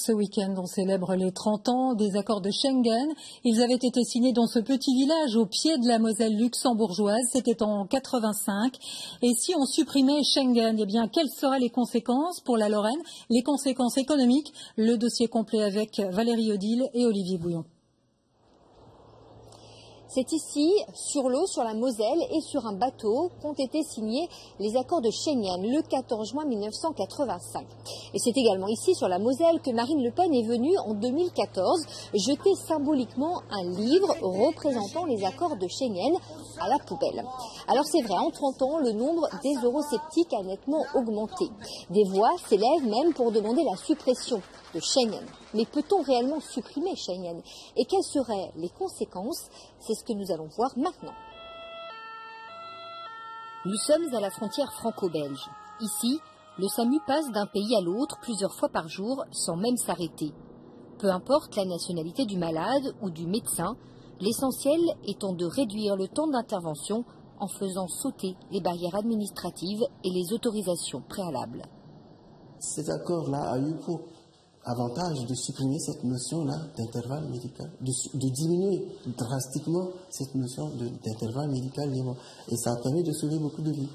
Ce week-end, on célèbre les 30 ans des accords de Schengen. Ils avaient été signés dans ce petit village au pied de la Moselle luxembourgeoise. C'était en 85. Et si on supprimait Schengen, eh bien, quelles seraient les conséquences pour la Lorraine? Les conséquences économiques? Le dossier complet avec Valérie Odile et Olivier Bouillon. C'est ici, sur l'eau, sur la Moselle et sur un bateau qu'ont été signés les accords de Schengen le 14 juin 1985. Et c'est également ici, sur la Moselle, que Marine Le Pen est venue en 2014 jeter symboliquement un livre représentant les accords de Schengen à la poubelle. Alors c'est vrai, en 30 ans, le nombre des eurosceptiques a nettement augmenté. Des voix s'élèvent même pour demander la suppression de Schengen. Mais peut-on réellement supprimer Schengen? Et quelles seraient les conséquences? C'est ce que nous allons voir maintenant. Nous sommes à la frontière franco-belge. Ici, le SAMU passe d'un pays à l'autre plusieurs fois par jour sans même s'arrêter. Peu importe la nationalité du malade ou du médecin, l'essentiel étant de réduire le temps d'intervention en faisant sauter les barrières administratives et les autorisations préalables. Cet accord-là a eu pour avantage de supprimer cette notion-là d'intervalle médical, de diminuer drastiquement cette notion d'intervalle médical libre. Et ça a permis de sauver beaucoup de vies.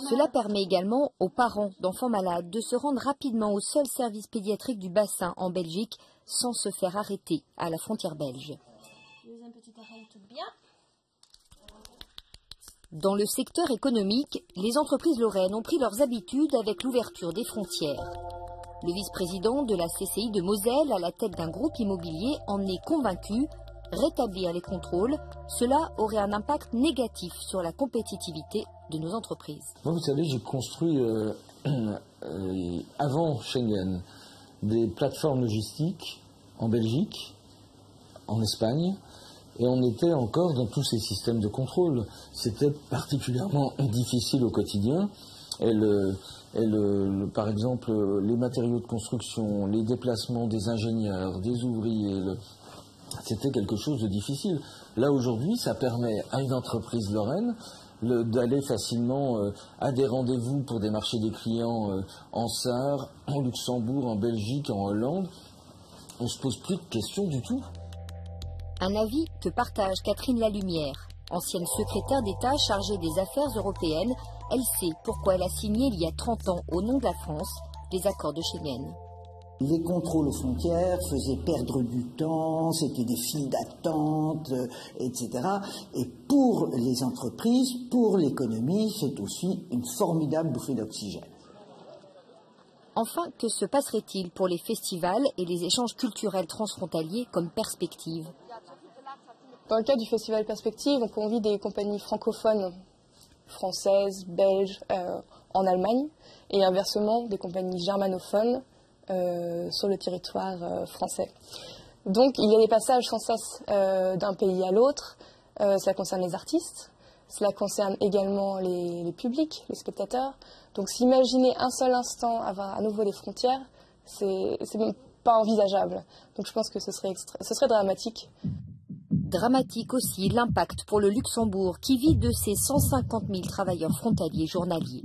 Cela permet également aux parents d'enfants malades de se rendre rapidement au seul service pédiatrique du bassin en Belgique sans se faire arrêter à la frontière belge. Dans le secteur économique, les entreprises lorraines ont pris leurs habitudes avec l'ouverture des frontières. Le vice-président de la CCI de Moselle, à la tête d'un groupe immobilier, en est convaincu. Rétablir les contrôles, cela aurait un impact négatif sur la compétitivité de nos entreprises. Moi, vous savez, j'ai construit, avant Schengen, des plateformes logistiques en Belgique, en Espagne, et on était encore dans tous ces systèmes de contrôle. C'était particulièrement difficile au quotidien. Par exemple, les matériaux de construction, les déplacements des ingénieurs, des ouvriers, c'était quelque chose de difficile. Là, aujourd'hui, ça permet à une entreprise lorraine d'aller facilement à des rendez-vous pour démarcher des clients en Sarre, en Luxembourg, en Belgique, en Hollande. On ne se pose plus de questions du tout. Un avis que partage Catherine Lalumière, ancienne secrétaire d'État chargée des affaires européennes. Elle sait pourquoi elle a signé il y a 30 ans, au nom de la France, les accords de Schengen. Les contrôles aux frontières faisaient perdre du temps, c'était des files d'attente, etc. Et pour les entreprises, pour l'économie, c'est aussi une formidable bouffée d'oxygène. Enfin, que se passerait-il pour les festivals et les échanges culturels transfrontaliers comme perspective? Dans le cas du festival Perspective, on convie des compagnies francophones, françaises, belges, en Allemagne, et inversement des compagnies germanophones sur le territoire français. Donc il y a des passages sans cesse d'un pays à l'autre. Cela concerne les artistes, cela concerne également les publics, les spectateurs. Donc s'imaginer un seul instant avoir à nouveau des frontières, c'est même pas envisageable. Donc je pense que ce serait dramatique. Dramatique aussi l'impact pour le Luxembourg qui vit de ses 150 000 travailleurs frontaliers journaliers.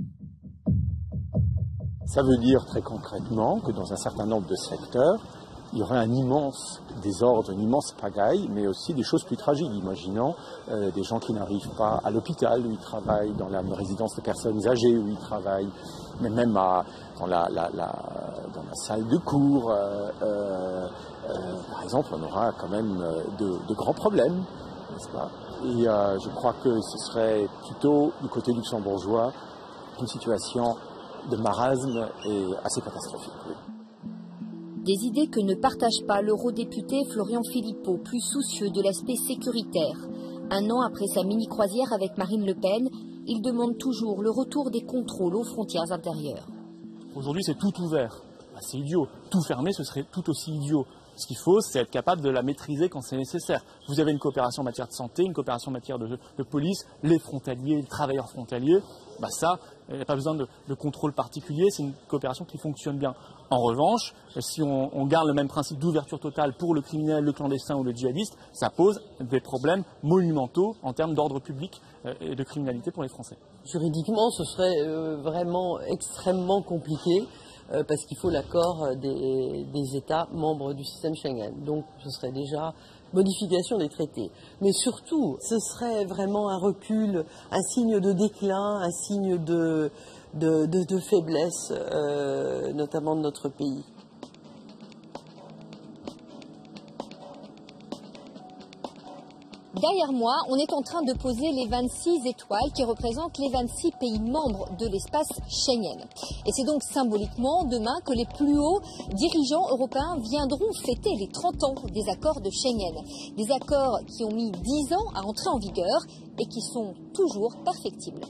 Ça veut dire très concrètement que dans un certain nombre de secteurs, il y aurait un immense désordre, une immense pagaille, mais aussi des choses plus tragiques. Imaginons des gens qui n'arrivent pas à l'hôpital où ils travaillent, dans la résidence de personnes âgées où ils travaillent, mais même dans la salle de cours. Par exemple, on aura quand même de grands problèmes, n'est-ce pas? Et je crois que ce serait plutôt, du côté luxembourgeois, une situation de marasme et assez catastrophique. Oui. Des idées que ne partage pas l'eurodéputé Florian Philippot, plus soucieux de l'aspect sécuritaire. Un an après sa mini-croisière avec Marine Le Pen, il demande toujours le retour des contrôles aux frontières intérieures. Aujourd'hui, c'est tout ouvert. C'est idiot. Tout fermé, ce serait tout aussi idiot. Ce qu'il faut, c'est être capable de la maîtriser quand c'est nécessaire. Vous avez une coopération en matière de santé, une coopération en matière de police, les frontaliers, les travailleurs frontaliers. Ça, il n'y a pas besoin de contrôle particulier, c'est une coopération qui fonctionne bien. En revanche, si on garde le même principe d'ouverture totale pour le criminel, le clandestin ou le djihadiste, ça pose des problèmes monumentaux en termes d'ordre public et de criminalité pour les Français. Juridiquement, ce serait vraiment extrêmement compliqué. parce qu'il faut l'accord des États membres du système Schengen. Donc ce serait déjà modification des traités. Mais surtout, ce serait vraiment un recul, un signe de déclin, un signe de faiblesse, notamment de notre pays. Derrière moi, on est en train de poser les 26 étoiles qui représentent les 26 pays membres de l'espace Schengen. Et c'est donc symboliquement demain que les plus hauts dirigeants européens viendront fêter les 30 ans des accords de Schengen. Des accords qui ont mis 10 ans à entrer en vigueur et qui sont toujours perfectibles.